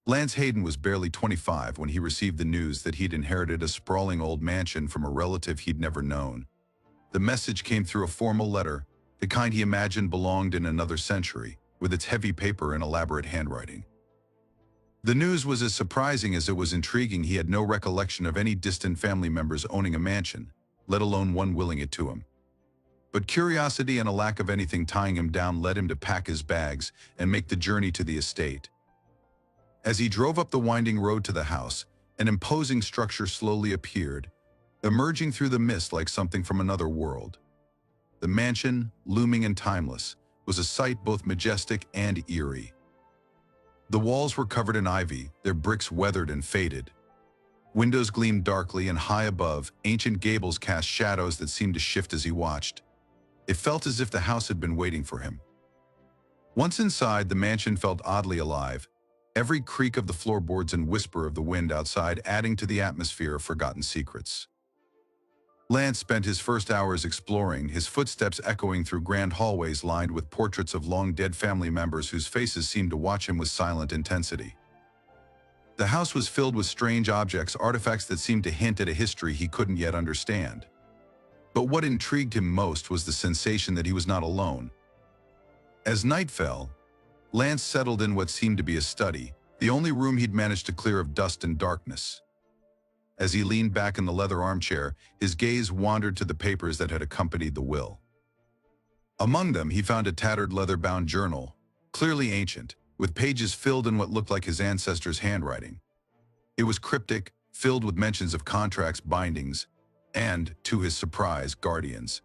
Lance Hayden was barely 25 when he received the news that he'd inherited a sprawling old mansion from a relative he'd never known. The message came through a formal letter, the kind he imagined belonged in another century, with its heavy paper and elaborate handwriting. The news was as surprising as it was intriguing. He had no recollection of any distant family members owning a mansion, let alone one willing it to him. But curiosity and a lack of anything tying him down led him to pack his bags and make the journey to the estate. As he drove up the winding road to the house, an imposing structure slowly appeared, emerging through the mist like something from another world. The mansion, looming and timeless, was a sight both majestic and eerie. The walls were covered in ivy, their bricks weathered and faded. Windows gleamed darkly, and high above, ancient gables cast shadows that seemed to shift as he watched. It felt as if the house had been waiting for him. Once inside, the mansion felt oddly alive, every creak of the floorboards and whisper of the wind outside adding to the atmosphere of forgotten secrets. Lance spent his first hours exploring, his footsteps echoing through grand hallways lined with portraits of long-dead family members whose faces seemed to watch him with silent intensity. The house was filled with strange objects, artifacts that seemed to hint at a history he couldn't yet understand. But what intrigued him most was the sensation that he was not alone. As night fell, Lance settled in what seemed to be a study, the only room he'd managed to clear of dust and darkness. As he leaned back in the leather armchair, his gaze wandered to the papers that had accompanied the will. Among them, he found a tattered leather-bound journal, clearly ancient, with pages filled in what looked like his ancestors' handwriting. It was cryptic, filled with mentions of contracts, bindings, and, to his surprise, guardians.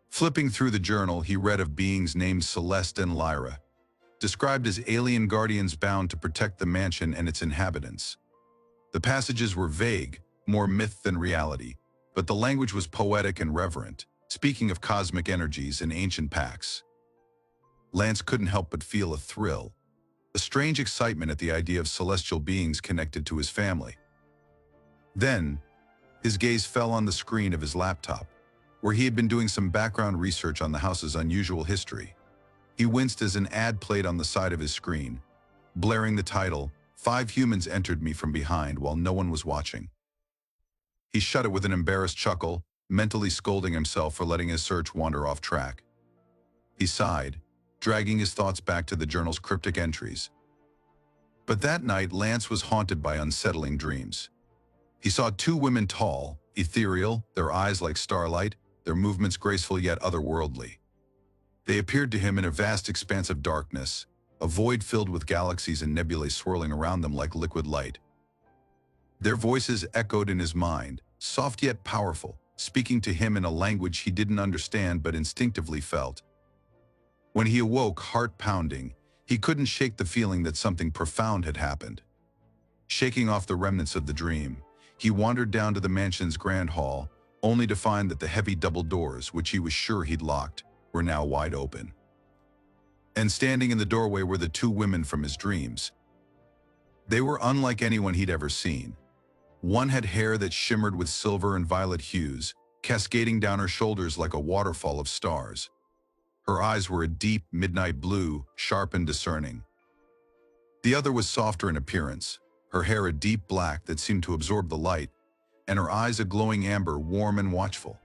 Flipping through the journal, he read of beings named Celeste and Lyra, described as alien guardians bound to protect the mansion and its inhabitants. The passages were vague, more myth than reality, but the language was poetic and reverent, speaking of cosmic energies and ancient pacts. Lance couldn't help but feel a thrill, a strange excitement at the idea of celestial beings connected to his family. Then, his gaze fell on the screen of his laptop, where he had been doing some background research on the house's unusual history. He winced as an ad played on the side of his screen, blaring the title, "5 humans entered me from behind while no one was watching." He shut it with an embarrassed chuckle, mentally scolding himself for letting his search wander off track. He sighed, dragging his thoughts back to the journal's cryptic entries. But that night, Lance was haunted by unsettling dreams. He saw 2 women tall, ethereal, their eyes like starlight, their movements graceful yet otherworldly. They appeared to him in a vast expanse of darkness, a void filled with galaxies and nebulae swirling around them like liquid light. Their voices echoed in his mind, soft yet powerful, speaking to him in a language he didn't understand but instinctively felt. When he awoke, heart pounding, he couldn't shake the feeling that something profound had happened. Shaking off the remnants of the dream, he wandered down to the mansion's grand hall, only to find that the heavy double doors, which he was sure he'd locked, were now wide open. And standing in the doorway were the 2 women from his dreams. They were unlike anyone he'd ever seen. One had hair that shimmered with silver and violet hues, cascading down her shoulders like a waterfall of stars. Her eyes were a deep midnight blue, sharp and discerning. The other was softer in appearance, her hair a deep black that seemed to absorb the light, and her eyes a glowing amber, warm and watchful.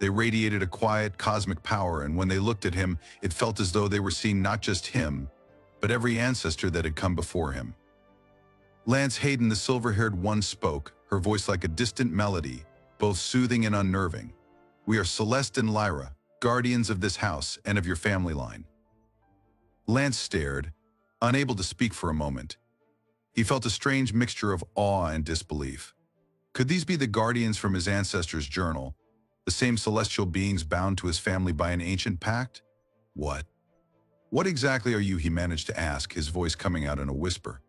They radiated a quiet, cosmic power, and when they looked at him, it felt as though they were seeing not just him, but every ancestor that had come before him. Lance Hayden, the silver-haired one, spoke, her voice like a distant melody, both soothing and unnerving. "We are Celeste and Lyra, guardians of this house and of your family line." Lance stared, unable to speak for a moment. He felt a strange mixture of awe and disbelief. Could these be the guardians from his ancestors' journal? The same celestial beings bound to his family by an ancient pact? What exactly are you?" he managed to ask, his voice coming out in a whisper.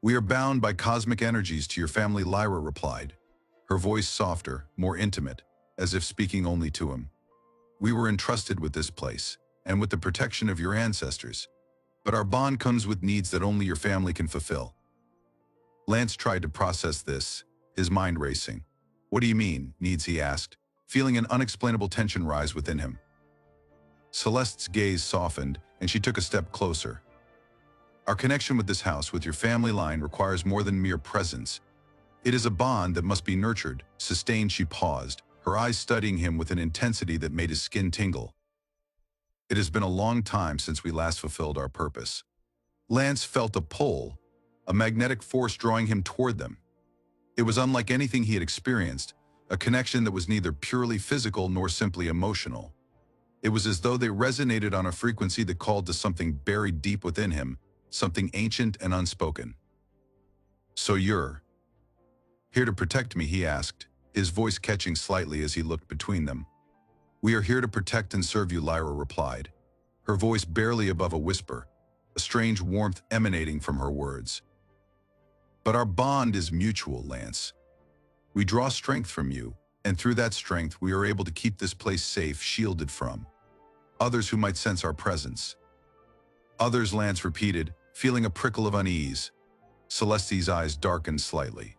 "We are bound by cosmic energies to your family," Lyra replied, her voice softer, more intimate, as if speaking only to him. "We were entrusted with this place, and with the protection of your ancestors. But our bond comes with needs that only your family can fulfill." Lance tried to process this, his mind racing. "What do you mean, needs?" he asked, feeling an unexplainable tension rise within him. Celeste's gaze softened, and she took a step closer. Our connection with this house, with your family line, requires more than mere presence. It is a bond that must be nurtured, sustained. She paused, her eyes studying him with an intensity that made his skin tingle. It has been a long time since we last fulfilled our purpose. Lance felt a pull, a magnetic force drawing him toward them. It was unlike anything he had experienced, a connection that was neither purely physical nor simply emotional. It was as though they resonated on a frequency that called to something buried deep within him, something ancient and unspoken. "So you're here to protect me?" he asked, his voice catching slightly as he looked between them. "We are here to protect and serve you," Lyra replied, her voice barely above a whisper, a strange warmth emanating from her words. "But our bond is mutual, Lance. We draw strength from you, and through that strength we are able to keep this place safe, shielded from others who might sense our presence." "Others," Lance repeated, feeling a prickle of unease. Celeste's eyes darkened slightly.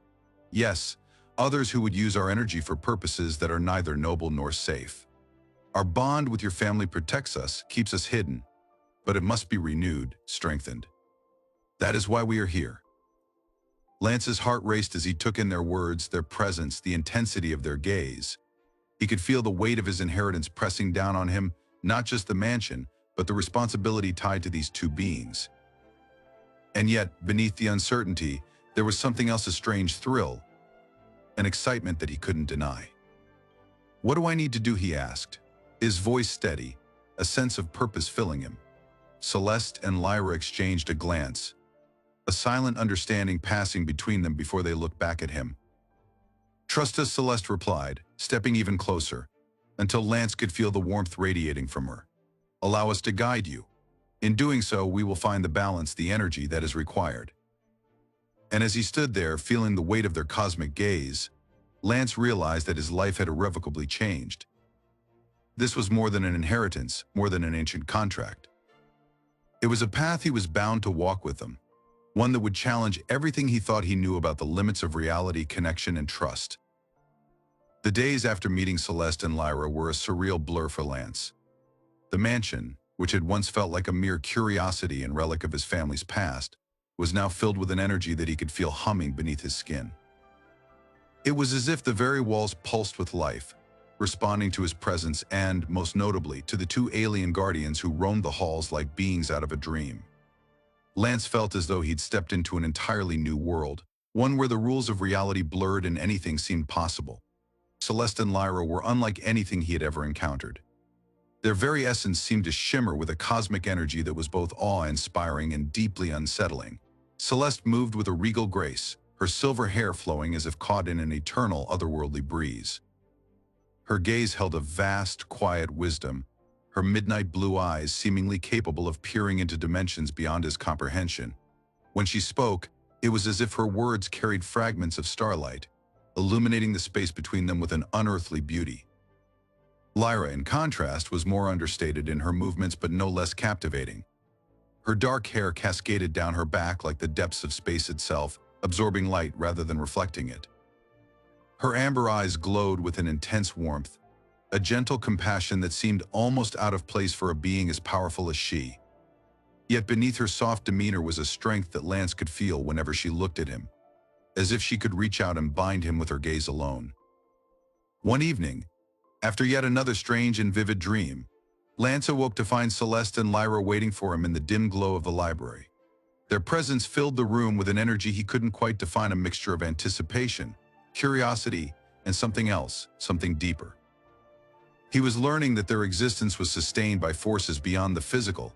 "Yes, others who would use our energy for purposes that are neither noble nor safe. Our bond with your family protects us, keeps us hidden, but it must be renewed, strengthened. That is why we are here." Lance's heart raced as he took in their words, their presence, the intensity of their gaze. He could feel the weight of his inheritance pressing down on him, not just the mansion, but the responsibility tied to these two beings. And yet, beneath the uncertainty, there was something else, a strange thrill, an excitement that he couldn't deny. "What do I need to do?" he asked, his voice steady, a sense of purpose filling him. Celeste and Lyra exchanged a glance, a silent understanding passing between them before they looked back at him. "Trust us," Celeste replied, stepping even closer, until Lance could feel the warmth radiating from her. "Allow us to guide you. In doing so, we will find the balance, the energy that is required." And as he stood there, feeling the weight of their cosmic gaze, Lance realized that his life had irrevocably changed. This was more than an inheritance, more than an ancient contract. It was a path he was bound to walk with them, one that would challenge everything he thought he knew about the limits of reality, connection, and trust. The days after meeting Celeste and Lyra were a surreal blur for Lance. The mansion, which had once felt like a mere curiosity and relic of his family's past, was now filled with an energy that he could feel humming beneath his skin. It was as if the very walls pulsed with life, responding to his presence and, most notably, to the two alien guardians who roamed the halls like beings out of a dream. Lance felt as though he'd stepped into an entirely new world, one where the rules of reality blurred and anything seemed possible. Celeste and Lyra were unlike anything he had ever encountered. Their very essence seemed to shimmer with a cosmic energy that was both awe-inspiring and deeply unsettling. Celeste moved with a regal grace, her silver hair flowing as if caught in an eternal, otherworldly breeze. Her gaze held a vast, quiet wisdom, her midnight blue eyes seemingly capable of peering into dimensions beyond his comprehension. When she spoke, it was as if her words carried fragments of starlight, illuminating the space between them with an unearthly beauty. Lyra, in contrast, was more understated in her movements but no less captivating. Her dark hair cascaded down her back like the depths of space itself, absorbing light rather than reflecting it. Her amber eyes glowed with an intense warmth, a gentle compassion that seemed almost out of place for a being as powerful as she. Yet beneath her soft demeanor was a strength that Lance could feel whenever she looked at him, as if she could reach out and bind him with her gaze alone. One evening, after yet another strange and vivid dream, Lance awoke to find Celeste and Lyra waiting for him in the dim glow of the library. Their presence filled the room with an energy he couldn't quite define, a mixture of anticipation, curiosity, and something else, something deeper. He was learning that their existence was sustained by forces beyond the physical,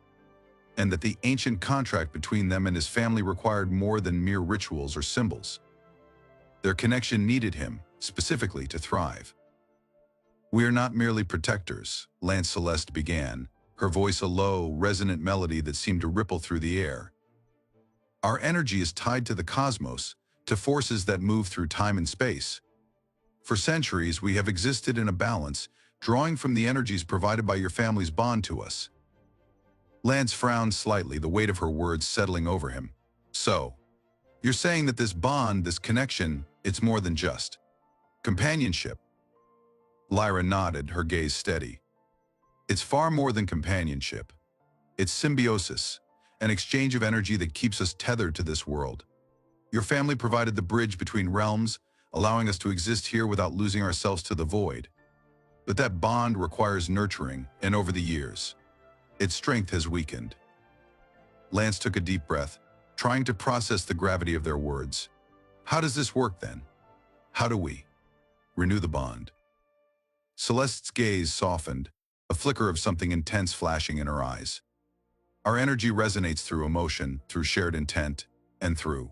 and that the ancient contract between them and his family required more than mere rituals or symbols. Their connection needed him, specifically, to thrive. "We are not merely protectors," Lance, Celeste began, her voice a low, resonant melody that seemed to ripple through the air. "Our energy is tied to the cosmos, to forces that move through time and space. For centuries, we have existed in a balance, drawing from the energies provided by your family's bond to us." Lance frowned slightly, the weight of her words settling over him. "So, you're saying that this bond, this connection, it's more than just companionship?" Lyra nodded, her gaze steady. "It's far more than companionship. It's symbiosis, an exchange of energy that keeps us tethered to this world. Your family provided the bridge between realms, allowing us to exist here without losing ourselves to the void. But that bond requires nurturing, and over the years, its strength has weakened. Lance took a deep breath, trying to process the gravity of their words. How does this work then? How do we renew the bond? Celeste's gaze softened, a flicker of something intense flashing in her eyes. Our energy resonates through emotion, through shared intent, and through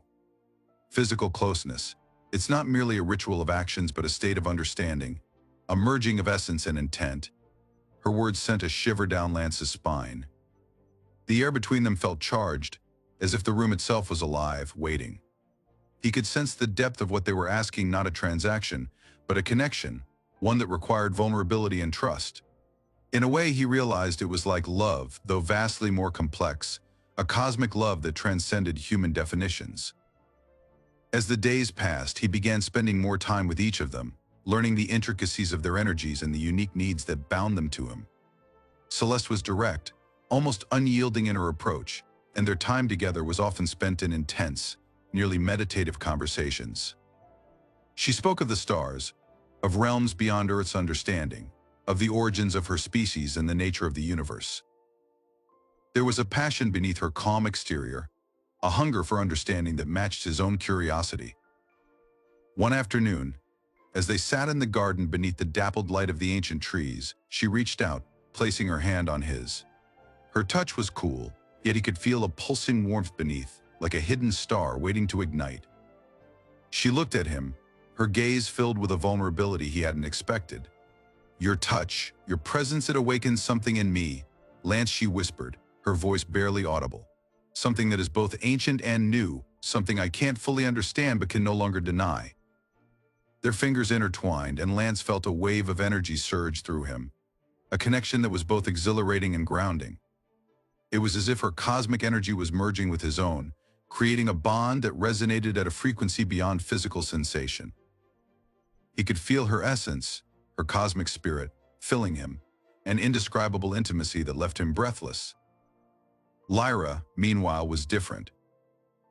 physical closeness. It's not merely a ritual of actions, but a state of understanding, a merging of essence and intent. Her words sent a shiver down Lance's spine. The air between them felt charged, as if the room itself was alive, waiting. He could sense the depth of what they were asking, not a transaction, but a connection, one that required vulnerability and trust. In a way, he realized it was like love, though vastly more complex, a cosmic love that transcended human definitions. As the days passed, he began spending more time with each of them, learning the intricacies of their energies and the unique needs that bound them to him. Celeste was direct, almost unyielding in her approach, and their time together was often spent in intense, nearly meditative conversations. She spoke of the stars, of realms beyond Earth's understanding, of the origins of her species and the nature of the universe. There was a passion beneath her calm exterior, a hunger for understanding that matched his own curiosity. One afternoon, as they sat in the garden beneath the dappled light of the ancient trees, she reached out, placing her hand on his. Her touch was cool, yet he could feel a pulsing warmth beneath, like a hidden star waiting to ignite. She looked at him, her gaze filled with a vulnerability he hadn't expected. Your touch, your presence, it awakens something in me, Lance, she whispered, her voice barely audible. Something that is both ancient and new, something I can't fully understand but can no longer deny. Their fingers intertwined, and Lance felt a wave of energy surge through him, a connection that was both exhilarating and grounding. It was as if her cosmic energy was merging with his own, creating a bond that resonated at a frequency beyond physical sensation. He could feel her essence, her cosmic spirit, filling him, an indescribable intimacy that left him breathless. Lyra, meanwhile, was different.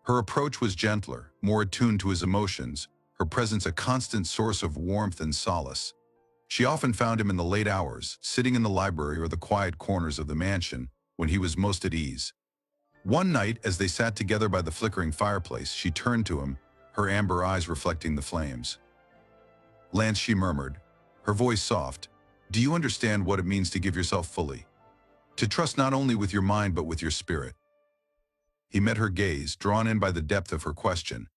Her approach was gentler, more attuned to his emotions, her presence a constant source of warmth and solace. She often found him in the late hours, sitting in the library or the quiet corners of the mansion, when he was most at ease. One night, as they sat together by the flickering fireplace, she turned to him, her amber eyes reflecting the flames. Lance, she murmured, her voice soft, do you understand what it means to give yourself fully? To trust not only with your mind but with your spirit? He met her gaze, drawn in by the depth of her question.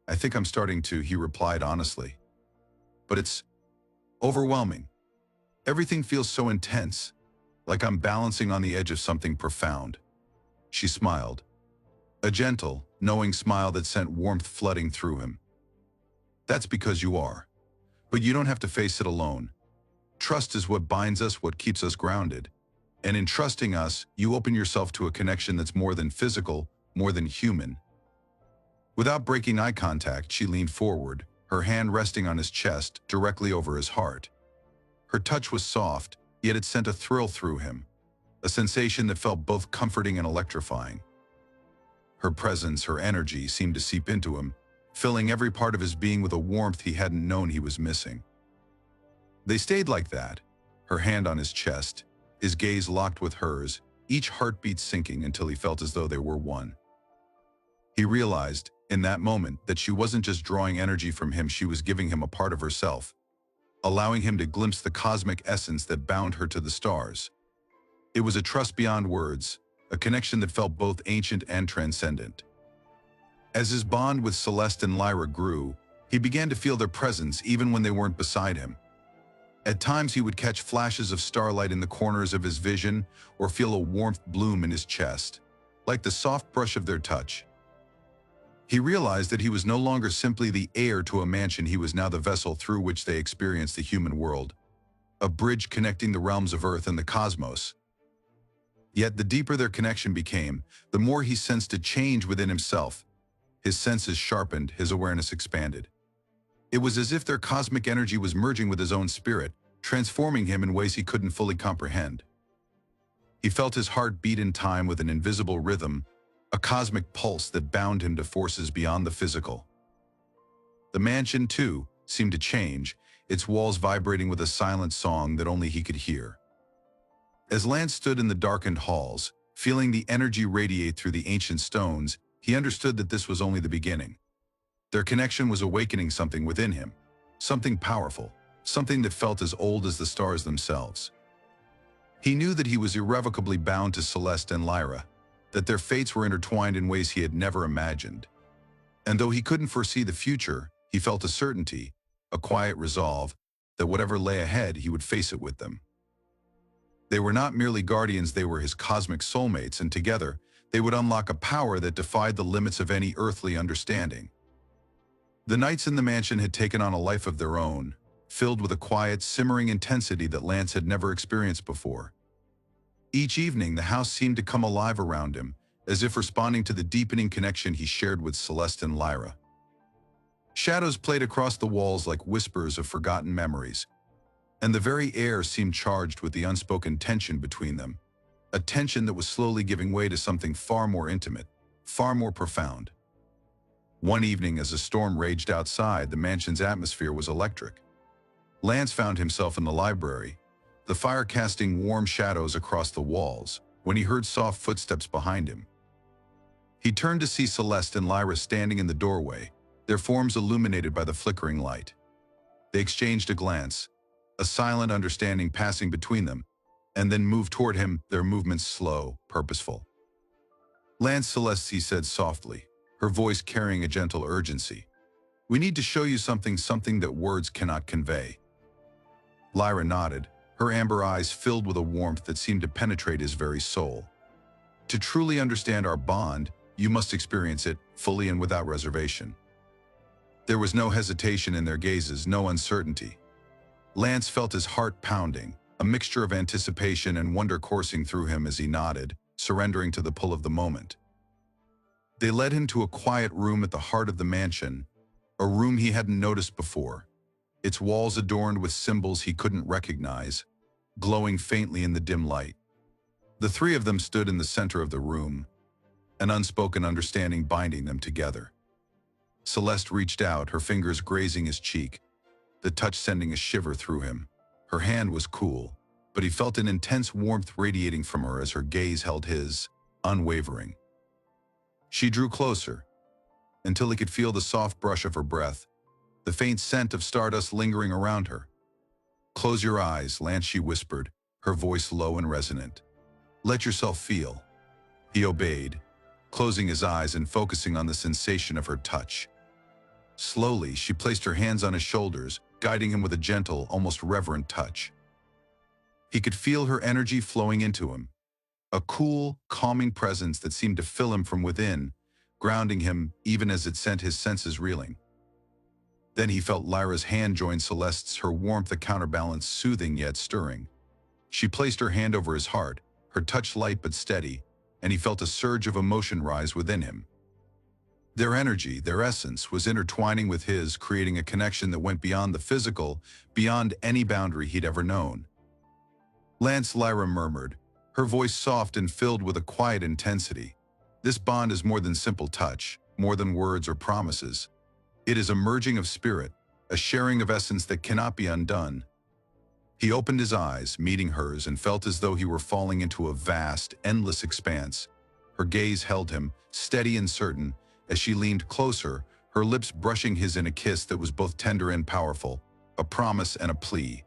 I think I'm starting to, he replied honestly. But it's overwhelming. Everything feels so intense, like I'm balancing on the edge of something profound. She smiled, a gentle, knowing smile that sent warmth flooding through him. That's because you are. But you don't have to face it alone. Trust is what binds us, what keeps us grounded. And in trusting us, you open yourself to a connection that's more than physical, more than human. Without breaking eye contact, she leaned forward, her hand resting on his chest, directly over his heart. Her touch was soft, yet it sent a thrill through him, a sensation that felt both comforting and electrifying. Her presence, her energy, seemed to seep into him, filling every part of his being with a warmth he hadn't known he was missing. They stayed like that, her hand on his chest, his gaze locked with hers, each heartbeat sinking until he felt as though they were one. He realized, in that moment, that she wasn't just drawing energy from him, she was giving him a part of herself, allowing him to glimpse the cosmic essence that bound her to the stars. It was a trust beyond words, a connection that felt both ancient and transcendent. As his bond with Celeste and Lyra grew, he began to feel their presence even when they weren't beside him. At times he would catch flashes of starlight in the corners of his vision or feel a warmth bloom in his chest, like the soft brush of their touch. He realized that he was no longer simply the heir to a mansion, he was now the vessel through which they experienced the human world, a bridge connecting the realms of Earth and the cosmos. Yet the deeper their connection became, the more he sensed a change within himself. His senses sharpened, his awareness expanded. It was as if their cosmic energy was merging with his own spirit, transforming him in ways he couldn't fully comprehend. He felt his heart beat in time with an invisible rhythm, a cosmic pulse that bound him to forces beyond the physical. The mansion, too, seemed to change, its walls vibrating with a silent song that only he could hear. As Lance stood in the darkened halls, feeling the energy radiate through the ancient stones, he understood that this was only the beginning. Their connection was awakening something within him, something powerful, something that felt as old as the stars themselves. He knew that he was irrevocably bound to Celeste and Lyra, that their fates were intertwined in ways he had never imagined. And though he couldn't foresee the future, he felt a certainty, a quiet resolve, that whatever lay ahead, he would face it with them. They were not merely guardians, they were his cosmic soulmates, and together, they would unlock a power that defied the limits of any earthly understanding. The nights in the mansion had taken on a life of their own, filled with a quiet, simmering intensity that Lance had never experienced before. Each evening, the house seemed to come alive around him, as if responding to the deepening connection he shared with Celeste and Lyra. Shadows played across the walls like whispers of forgotten memories, and the very air seemed charged with the unspoken tension between them, a tension that was slowly giving way to something far more intimate, far more profound. One evening, as a storm raged outside, the mansion's atmosphere was electric. Lance found himself in the library, the fire casting warm shadows across the walls, when he heard soft footsteps behind him. He turned to see Celeste and Lyra standing in the doorway, their forms illuminated by the flickering light. They exchanged a glance, a silent understanding passing between them, and then moved toward him, their movements slow, purposeful. "Lance," Celeste said softly, her voice carrying a gentle urgency. "We need to show you something that words cannot convey." Lyra nodded, her amber eyes filled with a warmth that seemed to penetrate his very soul. "To truly understand our bond, you must experience it, fully and without reservation." There was no hesitation in their gazes, no uncertainty. Lance felt his heart pounding, a mixture of anticipation and wonder coursing through him as he nodded, surrendering to the pull of the moment. They led him to a quiet room at the heart of the mansion, a room he hadn't noticed before, its walls adorned with symbols he couldn't recognize, glowing faintly in the dim light. The three of them stood in the center of the room, an unspoken understanding binding them together. Celeste reached out, her fingers grazing his cheek, the touch sending a shiver through him. Her hand was cool, but he felt an intense warmth radiating from her as her gaze held his, unwavering. She drew closer, until he could feel the soft brush of her breath, the faint scent of stardust lingering around her. "Close your eyes, Lance," she whispered, her voice low and resonant. "Let yourself feel." He obeyed, closing his eyes and focusing on the sensation of her touch. Slowly, she placed her hands on his shoulders, guiding him with a gentle, almost reverent touch. He could feel her energy flowing into him, a cool, calming presence that seemed to fill him from within, grounding him even as it sent his senses reeling. Then he felt Lyra's hand join Celeste's, her warmth a counterbalance, soothing yet stirring. She placed her hand over his heart, her touch light but steady, and he felt a surge of emotion rise within him. Their energy, their essence, was intertwining with his, creating a connection that went beyond the physical, beyond any boundary he'd ever known. "Lance," Lyra murmured, her voice soft and filled with a quiet intensity. "This bond is more than simple touch, more than words or promises. It is a merging of spirit, a sharing of essence that cannot be undone." He opened his eyes, meeting hers, and felt as though he were falling into a vast, endless expanse. Her gaze held him, steady and certain, as she leaned closer, her lips brushing his in a kiss that was both tender and powerful, a promise and a plea.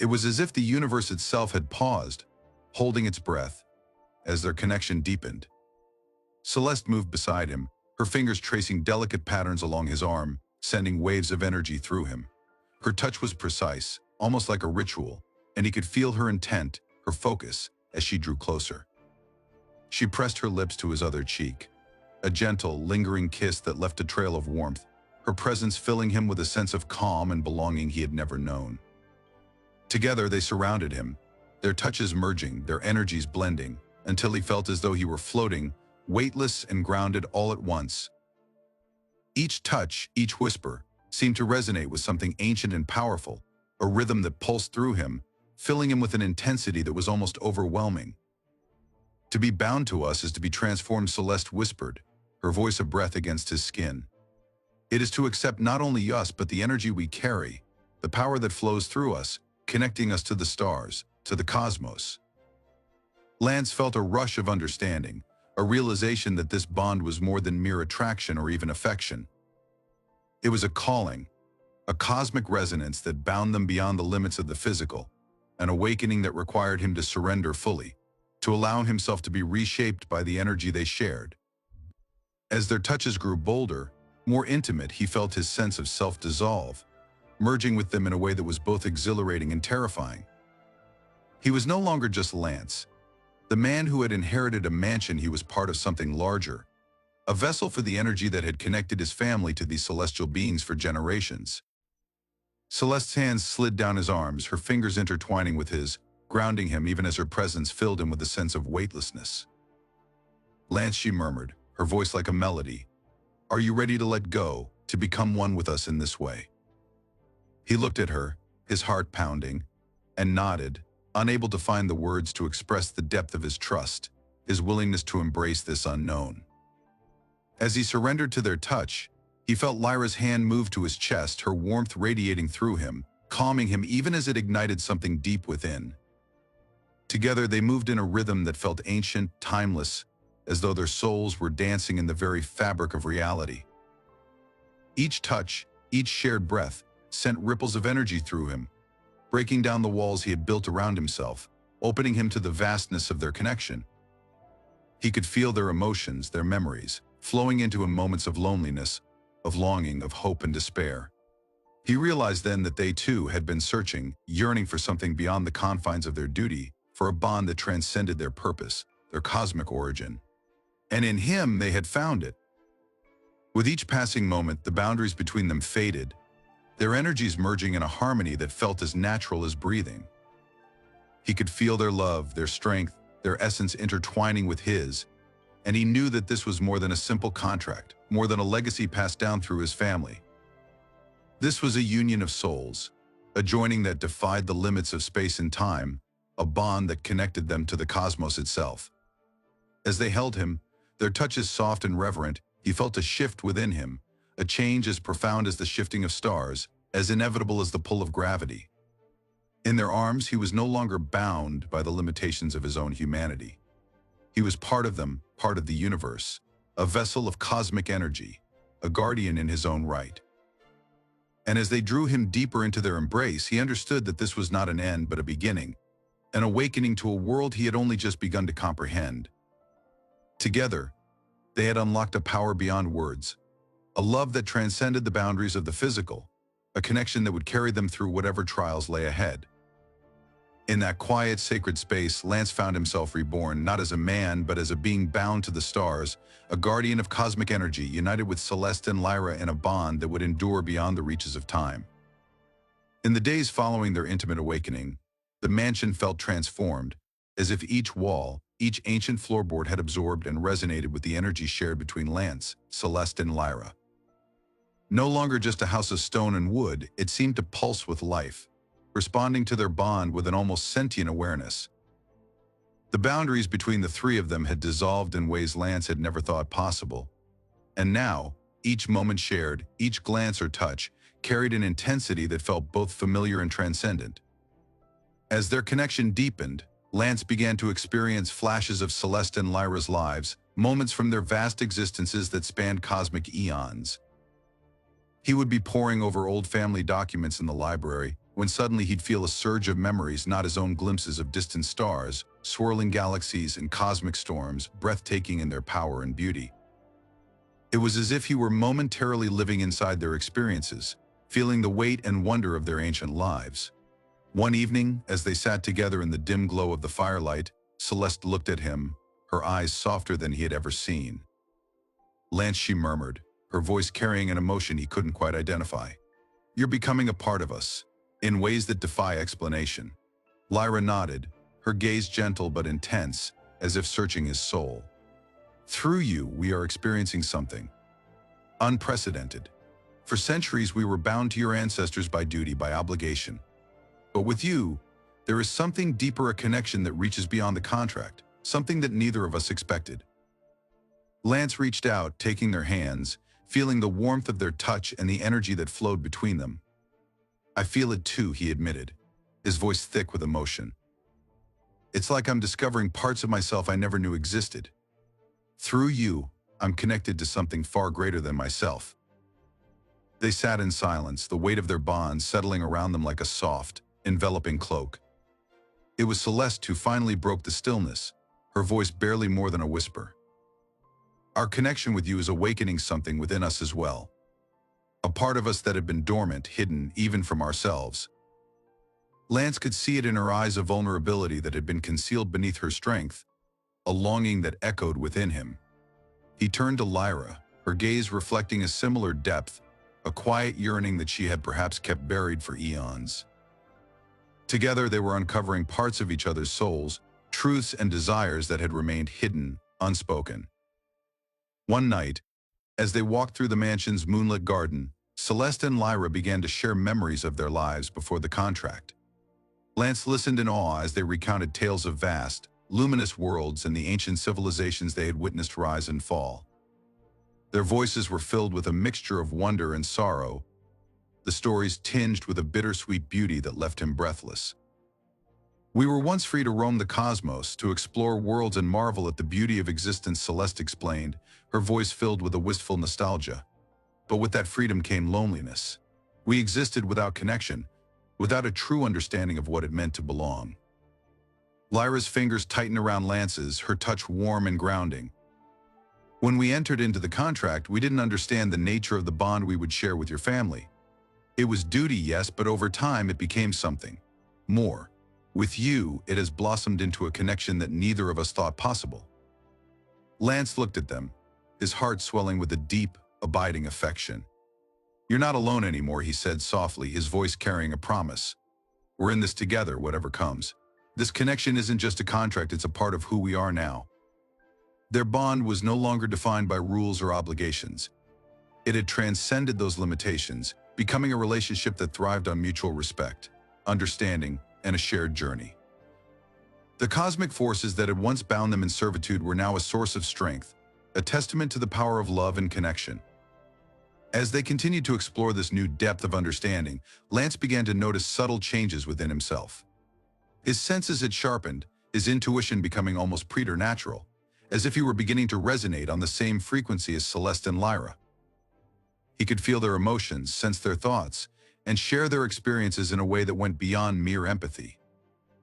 It was as if the universe itself had paused, holding its breath, as their connection deepened. Celeste moved beside him, her fingers tracing delicate patterns along his arm, sending waves of energy through him. Her touch was precise, almost like a ritual, and he could feel her intent, her focus, as she drew closer. She pressed her lips to his other cheek, a gentle, lingering kiss that left a trail of warmth, her presence filling him with a sense of calm and belonging he had never known. Together they surrounded him, their touches merging, their energies blending, until he felt as though he were floating, weightless and grounded all at once. Each touch, each whisper, seemed to resonate with something ancient and powerful, a rhythm that pulsed through him, filling him with an intensity that was almost overwhelming. "To be bound to us is to be transformed," Celeste whispered, her voice a breath against his skin. "It is to accept not only us but the energy we carry, the power that flows through us, connecting us to the stars, to the cosmos." Lance felt a rush of understanding, a realization that this bond was more than mere attraction or even affection. It was a calling, a cosmic resonance that bound them beyond the limits of the physical, an awakening that required him to surrender fully, to allow himself to be reshaped by the energy they shared. As their touches grew bolder, more intimate, he felt his sense of self dissolve, merging with them in a way that was both exhilarating and terrifying. He was no longer just Lance, the man who had inherited a mansion. He was part of something larger, a vessel for the energy that had connected his family to these celestial beings for generations. Celeste's hands slid down his arms, her fingers intertwining with his, grounding him even as her presence filled him with a sense of weightlessness. "Lance," she murmured, her voice like a melody, "are you ready to let go, to become one with us in this way?" He looked at her, his heart pounding, and nodded, unable to find the words to express the depth of his trust, his willingness to embrace this unknown. As he surrendered to their touch, he felt Lyra's hand move to his chest, her warmth radiating through him, calming him even as it ignited something deep within. Together they moved in a rhythm that felt ancient, timeless, as though their souls were dancing in the very fabric of reality. Each touch, each shared breath, sent ripples of energy through him, breaking down the walls he had built around himself, opening him to the vastness of their connection. He could feel their emotions, their memories, flowing into him, moments of loneliness, of longing, of hope and despair. He realized then that they too had been searching, yearning for something beyond the confines of their duty, for a bond that transcended their purpose, their cosmic origin. And in him they had found it. With each passing moment, the boundaries between them faded, their energies merging in a harmony that felt as natural as breathing. He could feel their love, their strength, their essence intertwining with his, and he knew that this was more than a simple contract, more than a legacy passed down through his family. This was a union of souls, a joining that defied the limits of space and time, a bond that connected them to the cosmos itself. As they held him, their touches soft and reverent, he felt a shift within him, a change as profound as the shifting of stars, as inevitable as the pull of gravity. In their arms, he was no longer bound by the limitations of his own humanity. He was part of them, part of the universe, a vessel of cosmic energy, a guardian in his own right. And as they drew him deeper into their embrace, he understood that this was not an end but a beginning, an awakening to a world he had only just begun to comprehend. Together, they had unlocked a power beyond words, a love that transcended the boundaries of the physical, a connection that would carry them through whatever trials lay ahead. In that quiet, sacred space, Lance found himself reborn, not as a man, but as a being bound to the stars, a guardian of cosmic energy, united with Celeste and Lyra in a bond that would endure beyond the reaches of time. In the days following their intimate awakening, the mansion felt transformed, as if each wall, each ancient floorboard had absorbed and resonated with the energy shared between Lance, Celeste, and Lyra. No longer just a house of stone and wood, it seemed to pulse with life, responding to their bond with an almost sentient awareness. The boundaries between the three of them had dissolved in ways Lance had never thought possible. And now, each moment shared, each glance or touch, carried an intensity that felt both familiar and transcendent. As their connection deepened, Lance began to experience flashes of Celeste and Lyra's lives, moments from their vast existences that spanned cosmic eons. He would be poring over old family documents in the library, when suddenly he'd feel a surge of memories, not his own glimpses of distant stars, swirling galaxies and cosmic storms, breathtaking in their power and beauty. It was as if he were momentarily living inside their experiences, feeling the weight and wonder of their ancient lives. One evening, as they sat together in the dim glow of the firelight, Celeste looked at him, her eyes softer than he had ever seen. "Lance," she murmured, her voice carrying an emotion he couldn't quite identify. "You're becoming a part of us, in ways that defy explanation." Lyra nodded, her gaze gentle but intense, as if searching his soul. "Through you, we are experiencing something unprecedented. For centuries, we were bound to your ancestors by duty, by obligation. But with you, There is something deeper, a connection that reaches beyond the contract, something that neither of us expected. Lance reached out, taking their hands, feeling the warmth of their touch and the energy that flowed between them. "I feel it too," he admitted, his voice thick with emotion. "It's like I'm discovering parts of myself I never knew existed. Through you, I'm connected to something far greater than myself." They sat in silence, the weight of their bond settling around them like a soft, enveloping cloak. It was Celeste who finally broke the stillness, her voice barely more than a whisper. "Our connection with you is awakening something within us as well. A part of us that had been dormant, hidden even from ourselves." Lance could see it in her eyes, a vulnerability that had been concealed beneath her strength, a longing that echoed within him. He turned to Lyra, her gaze reflecting a similar depth, a quiet yearning that she had perhaps kept buried for eons. Together they were uncovering parts of each other's souls, truths and desires that had remained hidden, unspoken. One night, as they walked through the mansion's moonlit garden, Celeste and Lyra began to share memories of their lives before the contract. Lance listened in awe as they recounted tales of vast, luminous worlds and the ancient civilizations they had witnessed rise and fall. Their voices were filled with a mixture of wonder and sorrow, the stories tinged with a bittersweet beauty that left him breathless. "We were once free to roam the cosmos, to explore worlds and marvel at the beauty of existence," Celeste explained, her voice filled with a wistful nostalgia. "But with that freedom came loneliness. We existed without connection, without a true understanding of what it meant to belong." Lyra's fingers tightened around Lance's, her touch warm and grounding. "When we entered into the contract, we didn't understand the nature of the bond we would share with your family. It was duty, yes, but over time it became something more. With you, it has blossomed into a connection that neither of us thought possible." Lance looked at them, his heart swelling with a deep, abiding affection. "You're not alone anymore," he said softly, his voice carrying a promise. "We're in this together, whatever comes. This connection isn't just a contract, it's a part of who we are now." Their bond was no longer defined by rules or obligations. It had transcended those limitations, becoming a relationship that thrived on mutual respect, understanding, and a shared journey. The cosmic forces that had once bound them in servitude were now a source of strength, a testament to the power of love and connection. As they continued to explore this new depth of understanding, Lance began to notice subtle changes within himself. His senses had sharpened, his intuition becoming almost preternatural, as if he were beginning to resonate on the same frequency as Celeste and Lyra. He could feel their emotions, sense their thoughts, and share their experiences in a way that went beyond mere empathy.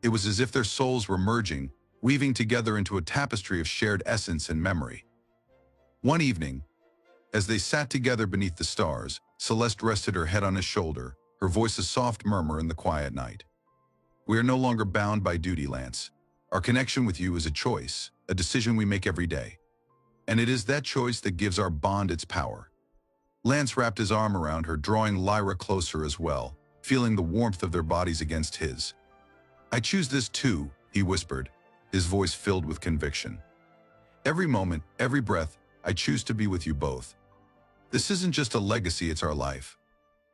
It was as if their souls were merging, weaving together into a tapestry of shared essence and memory. One evening, as they sat together beneath the stars, Celeste rested her head on his shoulder, her voice a soft murmur in the quiet night. "We are no longer bound by duty, Lance. Our connection with you is a choice, a decision we make every day. And it is that choice that gives our bond its power." Lance wrapped his arm around her, drawing Lyra closer as well, feeling the warmth of their bodies against his. "I choose this too," he whispered, his voice filled with conviction. "Every moment, every breath, I choose to be with you both. This isn't just a legacy, it's our life."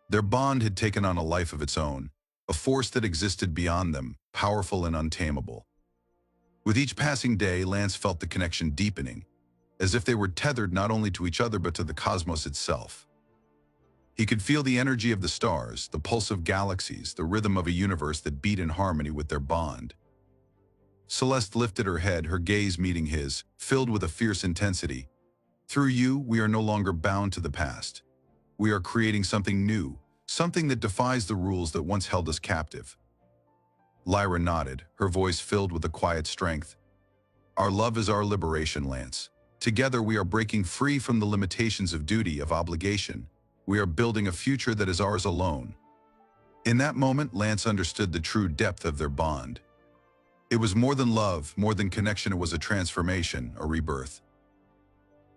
Their bond had taken on a life of its own, a force that existed beyond them, powerful and untamable. With each passing day, Lance felt the connection deepening, as if they were tethered not only to each other but to the cosmos itself. He could feel the energy of the stars, the pulse of galaxies, the rhythm of a universe that beat in harmony with their bond. Celeste lifted her head, her gaze meeting his, filled with a fierce intensity. "Through you, we are no longer bound to the past. We are creating something new, something that defies the rules that once held us captive." Lyra nodded, her voice filled with a quiet strength. "Our love is our liberation, Lance. Together we are breaking free from the limitations of duty, of obligation. We are building a future that is ours alone." In that moment, Lance understood the true depth of their bond. It was more than love, more than connection, it was a transformation, a rebirth.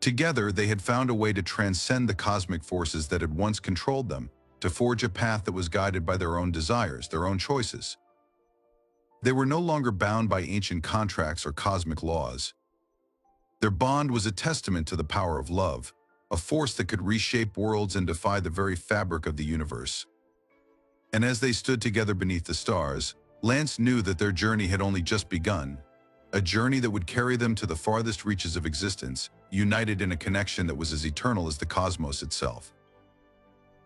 Together, they had found a way to transcend the cosmic forces that had once controlled them, to forge a path that was guided by their own desires, their own choices. They were no longer bound by ancient contracts or cosmic laws. Their bond was a testament to the power of love, a force that could reshape worlds and defy the very fabric of the universe. And as they stood together beneath the stars, Lance knew that their journey had only just begun, a journey that would carry them to the farthest reaches of existence, united in a connection that was as eternal as the cosmos itself.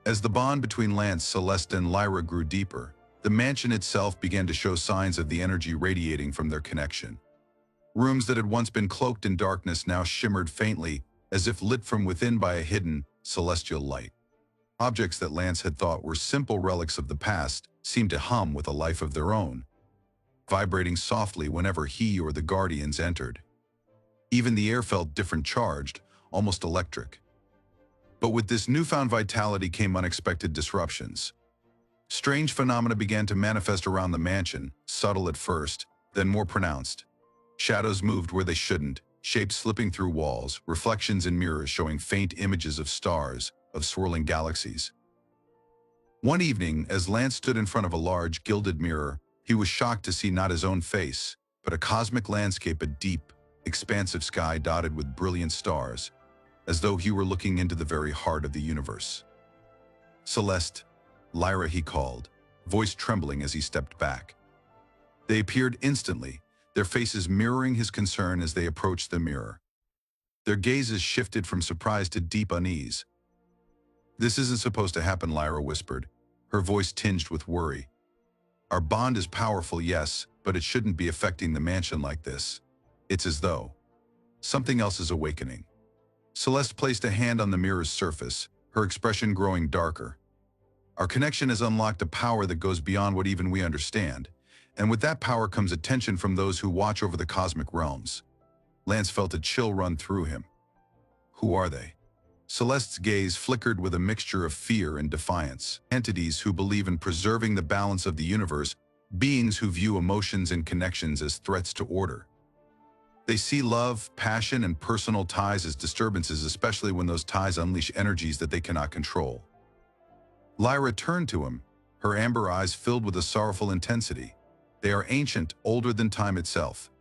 As the bond between Lance, Celeste, and Lyra grew deeper, the mansion itself began to show signs of the energy radiating from their connection. Rooms that had once been cloaked in darkness now shimmered faintly, as if lit from within by a hidden, celestial light. Objects that Lance had thought were simple relics of the past seemed to hum with a life of their own, vibrating softly whenever he or the Guardians entered. Even the air felt different, charged, almost electric. But with this newfound vitality came unexpected disruptions. Strange phenomena began to manifest around the mansion, subtle at first, then more pronounced. Shadows moved where they shouldn't, shapes slipping through walls, reflections in mirrors showing faint images of stars, of swirling galaxies. One evening, as Lance stood in front of a large, gilded mirror, he was shocked to see not his own face, but a cosmic landscape, a deep, expansive sky dotted with brilliant stars, as though he were looking into the very heart of the universe. "Celeste, Lyra," he called, voice trembling as he stepped back. They appeared instantly, their faces mirroring his concern as they approached the mirror. Their gazes shifted from surprise to deep unease. "This isn't supposed to happen," Lyra whispered, her voice tinged with worry. "Our bond is powerful, yes, but it shouldn't be affecting the mansion like this. It's as though something else is awakening." Celeste placed a hand on the mirror's surface, her expression growing darker. "Our connection has unlocked a power that goes beyond what even we understand, and with that power comes attention from those who watch over the cosmic realms." Lance felt a chill run through him. "Who are they?" Celeste's gaze flickered with a mixture of fear and defiance. "Entities who believe in preserving the balance of the universe, beings who view emotions and connections as threats to order. They see love, passion, and personal ties as disturbances, especially when those ties unleash energies that they cannot control." Lyra turned to him, her amber eyes filled with a sorrowful intensity. "They are ancient, older than time itself.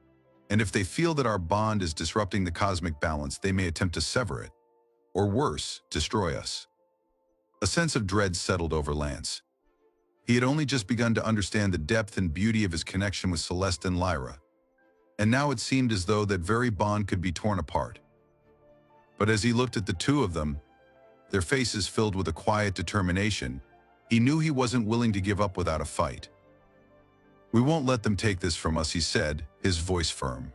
And if they feel that our bond is disrupting the cosmic balance, they may attempt to sever it. Or worse, destroy us." A sense of dread settled over Lance. He had only just begun to understand the depth and beauty of his connection with Celeste and Lyra, and now it seemed as though that very bond could be torn apart. But as he looked at the two of them, their faces filled with a quiet determination, he knew he wasn't willing to give up without a fight. "We won't let them take this from us," he said, his voice firm.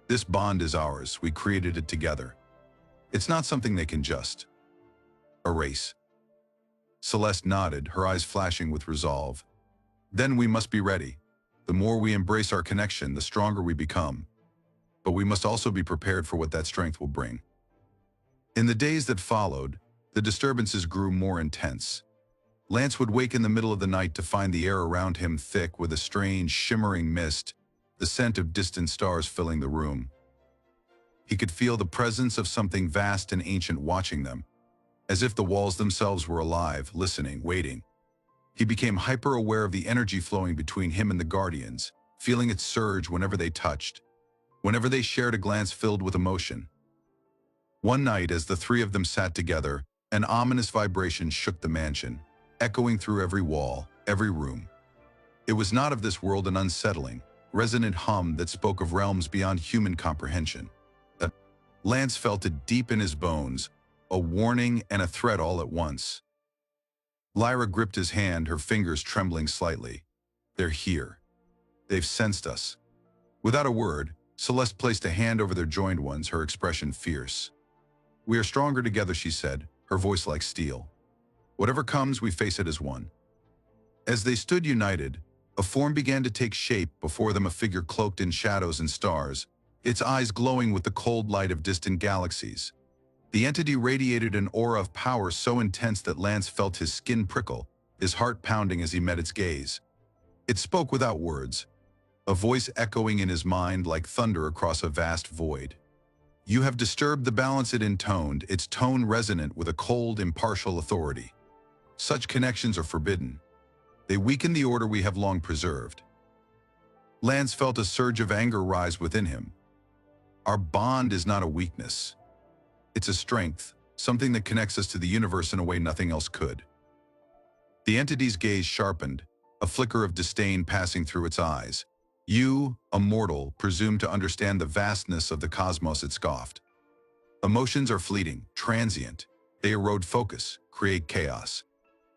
"This bond is ours. We created it together. It's not something they can just erase." Celeste nodded, her eyes flashing with resolve. "Then we must be ready. The more we embrace our connection, the stronger we become. But we must also be prepared for what that strength will bring." In the days that followed, the disturbances grew more intense. Lance would wake in the middle of the night to find the air around him thick with a strange, shimmering mist, the scent of distant stars filling the room. He could feel the presence of something vast and ancient watching them, as if the walls themselves were alive, listening, waiting. He became hyper-aware of the energy flowing between him and the Guardians, feeling it surge whenever they touched, whenever they shared a glance filled with emotion. One night, as the three of them sat together, an ominous vibration shook the mansion, echoing through every wall, every room. It was not of this world, an unsettling, resonant hum that spoke of realms beyond human comprehension. Lance felt it deep in his bones, a warning and a threat all at once. Lyra gripped his hand, her fingers trembling slightly. "They're here. They've sensed us." Without a word, Celeste placed a hand over their joined ones, her expression fierce. "We are stronger together," she said, her voice like steel. "Whatever comes, we face it as one." As they stood united, a form began to take shape before them, a figure cloaked in shadows and stars, its eyes glowing with the cold light of distant galaxies. The entity radiated an aura of power so intense that Lance felt his skin prickle, his heart pounding as he met its gaze. It spoke without words, a voice echoing in his mind like thunder across a vast void. "You have disturbed the balance," it intoned, its tone resonant with a cold, impartial authority. "Such connections are forbidden. They weaken the order we have long preserved." Lance felt a surge of anger rise within him. Our bond is not a weakness. It's a strength, something that connects us to the universe in a way nothing else could. The entity's gaze sharpened, a flicker of disdain passing through its eyes. You, a mortal, presume to understand the vastness of the cosmos, it scoffed. Emotions are fleeting, transient. They erode focus, create chaos.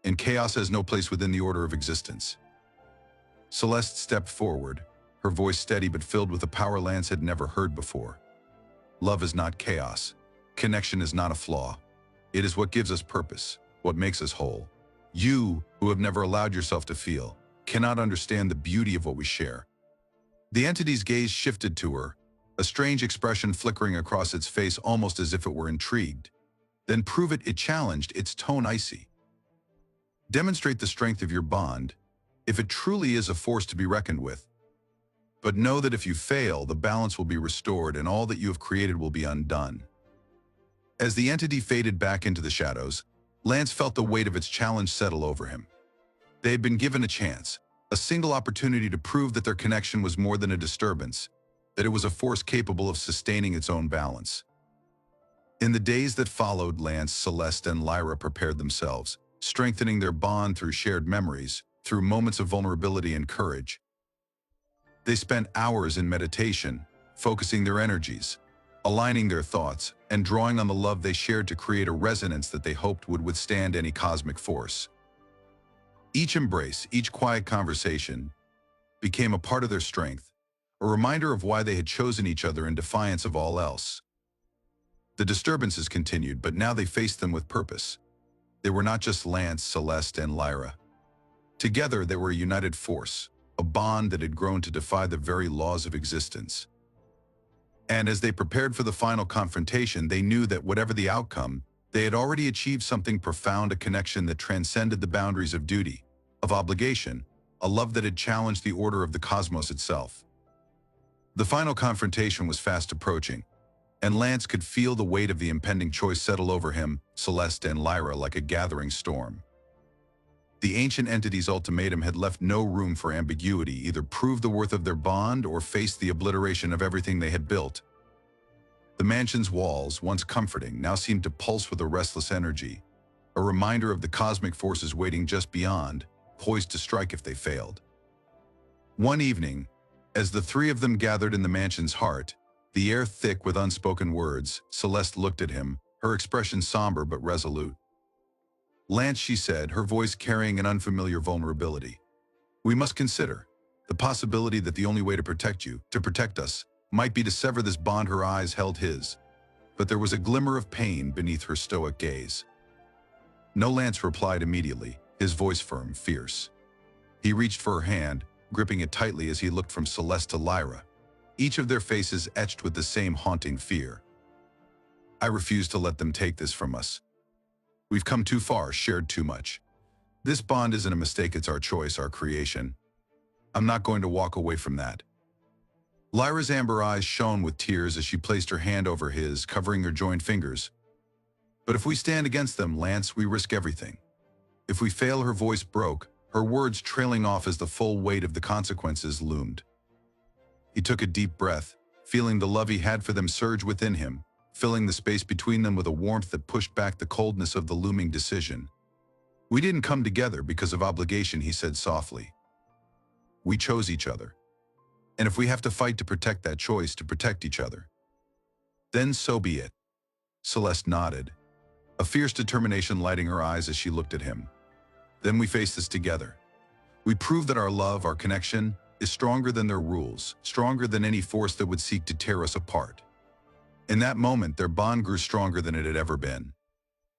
And chaos has no place within the order of existence. Celeste stepped forward, her voice steady but filled with a power Lance had never heard before. Love is not chaos. Connection is not a flaw. It is what gives us purpose, what makes us whole. You, who have never allowed yourself to feel, cannot understand the beauty of what we share. The entity's gaze shifted to her, a strange expression flickering across its face almost as if it were intrigued. Then prove it, it challenged, its tone icy. Demonstrate the strength of your bond, if it truly is a force to be reckoned with. But know that if you fail, the balance will be restored and all that you have created will be undone. As the entity faded back into the shadows, Lance felt the weight of its challenge settle over him. They had been given a chance, a single opportunity to prove that their connection was more than a disturbance, that it was a force capable of sustaining its own balance. In the days that followed, Lance, Celeste, and Lyra prepared themselves, strengthening their bond through shared memories, through moments of vulnerability and courage. They spent hours in meditation, focusing their energies, aligning their thoughts, and drawing on the love they shared to create a resonance that they hoped would withstand any cosmic force. Each embrace, each quiet conversation, became a part of their strength, a reminder of why they had chosen each other in defiance of all else. The disturbances continued, but now they faced them with purpose. They were not just Lance, Celeste, and Lyra. Together, they were a united force, a bond that had grown to defy the very laws of existence. And as they prepared for the final confrontation, they knew that whatever the outcome, they had already achieved something profound, a connection that transcended the boundaries of duty, of obligation, a love that had challenged the order of the cosmos itself. The final confrontation was fast approaching, and Lance could feel the weight of the impending choice settle over him, Celeste, and Lyra like a gathering storm. The ancient entity's ultimatum had left no room for ambiguity, either prove the worth of their bond or face the obliteration of everything they had built. The mansion's walls, once comforting, now seemed to pulse with a restless energy, a reminder of the cosmic forces waiting just beyond, poised to strike if they failed. One evening, as the three of them gathered in the mansion's heart, the air thick with unspoken words, Celeste looked at him, her expression somber but resolute. "Lance," she said, her voice carrying an unfamiliar vulnerability. "We must consider the possibility that the only way to protect you, to protect us, might be to sever this bond." Her eyes held his, but there was a glimmer of pain beneath her stoic gaze. No, Lance replied immediately, his voice firm, fierce. He reached for her hand, gripping it tightly as he looked from Celeste to Lyra, each of their faces etched with the same haunting fear. "I refuse to let them take this from us. We've come too far, shared too much. This bond isn't a mistake, it's our choice, our creation. I'm not going to walk away from that." Lyra's amber eyes shone with tears as she placed her hand over his, covering her joined fingers. "But if we stand against them, Lance, we risk everything. If we fail," her voice broke, her words trailing off as the full weight of the consequences loomed. He took a deep breath, feeling the love he had for them surge within him, filling the space between them with a warmth that pushed back the coldness of the looming decision. "We didn't come together because of obligation," he said softly. "We chose each other. And if we have to fight to protect that choice, to protect each other, then so be it." Celeste nodded, a fierce determination lighting her eyes as she looked at him. "Then we face this together. We prove that our love, our connection, is stronger than their rules, stronger than any force that would seek to tear us apart." In that moment, their bond grew stronger than it had ever been.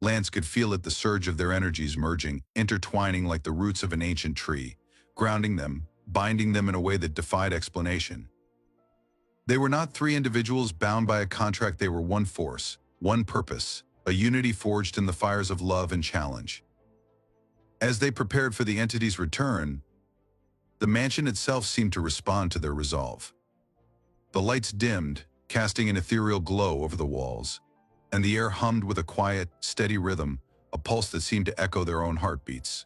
Lance could feel it, the surge of their energies merging, intertwining like the roots of an ancient tree, grounding them, binding them in a way that defied explanation. They were not three individuals bound by a contract, they were one force, one purpose, a unity forged in the fires of love and challenge. As they prepared for the entity's return, the mansion itself seemed to respond to their resolve. The lights dimmed, casting an ethereal glow over the walls, and the air hummed with a quiet, steady rhythm, a pulse that seemed to echo their own heartbeats.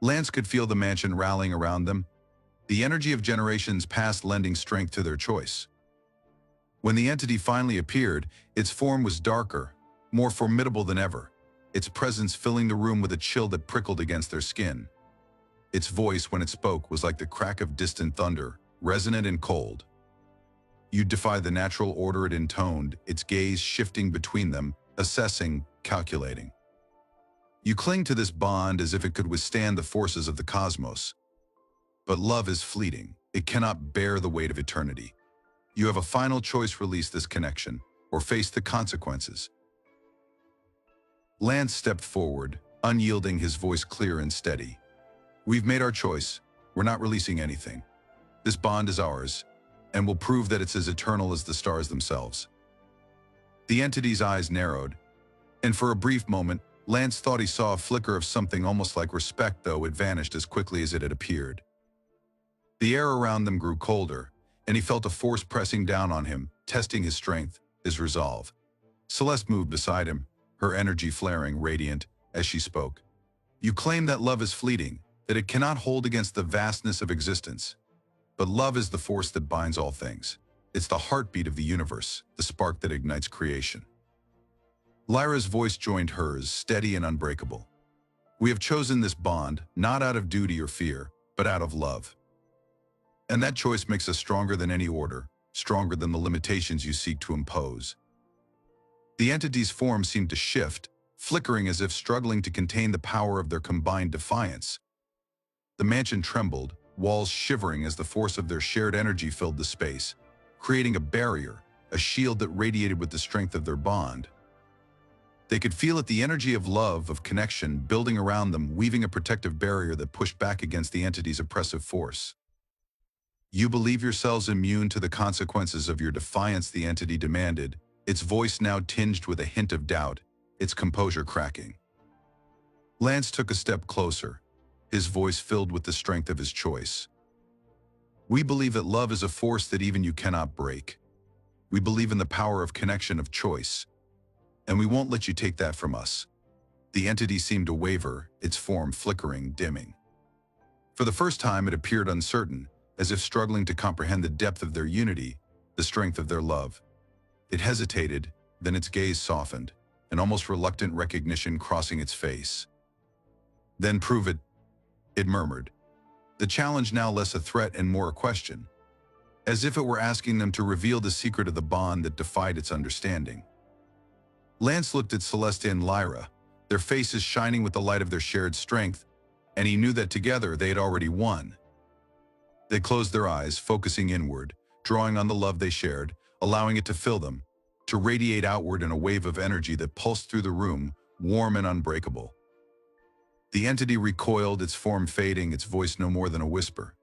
Lance could feel the mansion rallying around them, the energy of generations past lending strength to their choice. When the entity finally appeared, its form was darker, more formidable than ever, its presence filling the room with a chill that prickled against their skin. Its voice, when it spoke, was like the crack of distant thunder, resonant and cold. You defy the natural order it intoned, its gaze shifting between them, assessing, calculating. You cling to this bond as if it could withstand the forces of the cosmos. But love is fleeting. It cannot bear the weight of eternity. You have a final choice: release this connection, or face the consequences. Lance stepped forward, unyielding, his voice clear and steady. We've made our choice. We're not releasing anything. This bond is ours, and will prove that it's as eternal as the stars themselves. The entity's eyes narrowed, and for a brief moment, Lance thought he saw a flicker of something almost like respect, though it vanished as quickly as it had appeared. The air around them grew colder, and he felt a force pressing down on him, testing his strength, his resolve. Celeste moved beside him, her energy flaring, radiant, as she spoke. You claim that love is fleeting, that it cannot hold against the vastness of existence. But love is the force that binds all things. It's the heartbeat of the universe, the spark that ignites creation. Lyra's voice joined hers, steady and unbreakable. We have chosen this bond, not out of duty or fear, but out of love. And that choice makes us stronger than any order, stronger than the limitations you seek to impose. The entity's form seemed to shift, flickering as if struggling to contain the power of their combined defiance. The mansion trembled, walls shivering as the force of their shared energy filled the space, creating a barrier, a shield that radiated with the strength of their bond. They could feel it, the energy of love, of connection, building around them, weaving a protective barrier that pushed back against the entity's oppressive force. You believe yourselves immune to the consequences of your defiance, the entity demanded, its voice now tinged with a hint of doubt, its composure cracking. Lance took a step closer, his voice filled with the strength of his choice. We believe that love is a force that even you cannot break. We believe in the power of connection, of choice. And we won't let you take that from us. The entity seemed to waver, its form flickering, dimming. For the first time, it appeared uncertain, as if struggling to comprehend the depth of their unity, the strength of their love. It hesitated, then its gaze softened, an almost reluctant recognition crossing its face. Then prove it, it murmured. The challenge now less a threat and more a question, as if it were asking them to reveal the secret of the bond that defied its understanding. Lance looked at Celeste and Lyra, their faces shining with the light of their shared strength, and he knew that together they had already won. They closed their eyes, focusing inward, drawing on the love they shared, allowing it to fill them, to radiate outward in a wave of energy that pulsed through the room, warm and unbreakable. The entity recoiled, its form fading, its voice no more than a whisper.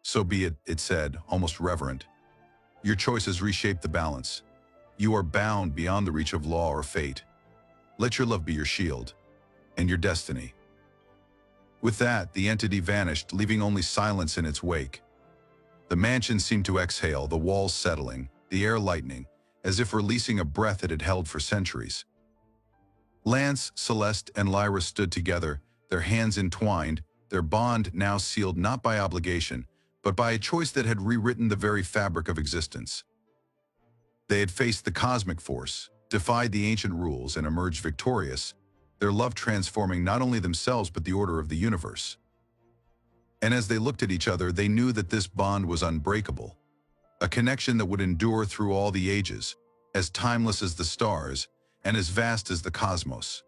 So be it, it said, almost reverent. Your choices reshape the balance. You are bound beyond the reach of law or fate. Let your love be your shield, and your destiny. With that, the entity vanished, leaving only silence in its wake. The mansion seemed to exhale, the walls settling, the air lightening, as if releasing a breath it had held for centuries. Lance, Celeste, and Lyra stood together, their hands entwined, their bond now sealed not by obligation, but by a choice that had rewritten the very fabric of existence. They had faced the cosmic force, defied the ancient rules, and emerged victorious, their love transforming not only themselves but the order of the universe. And as they looked at each other, they knew that this bond was unbreakable, a connection that would endure through all the ages, as timeless as the stars and as vast as the cosmos.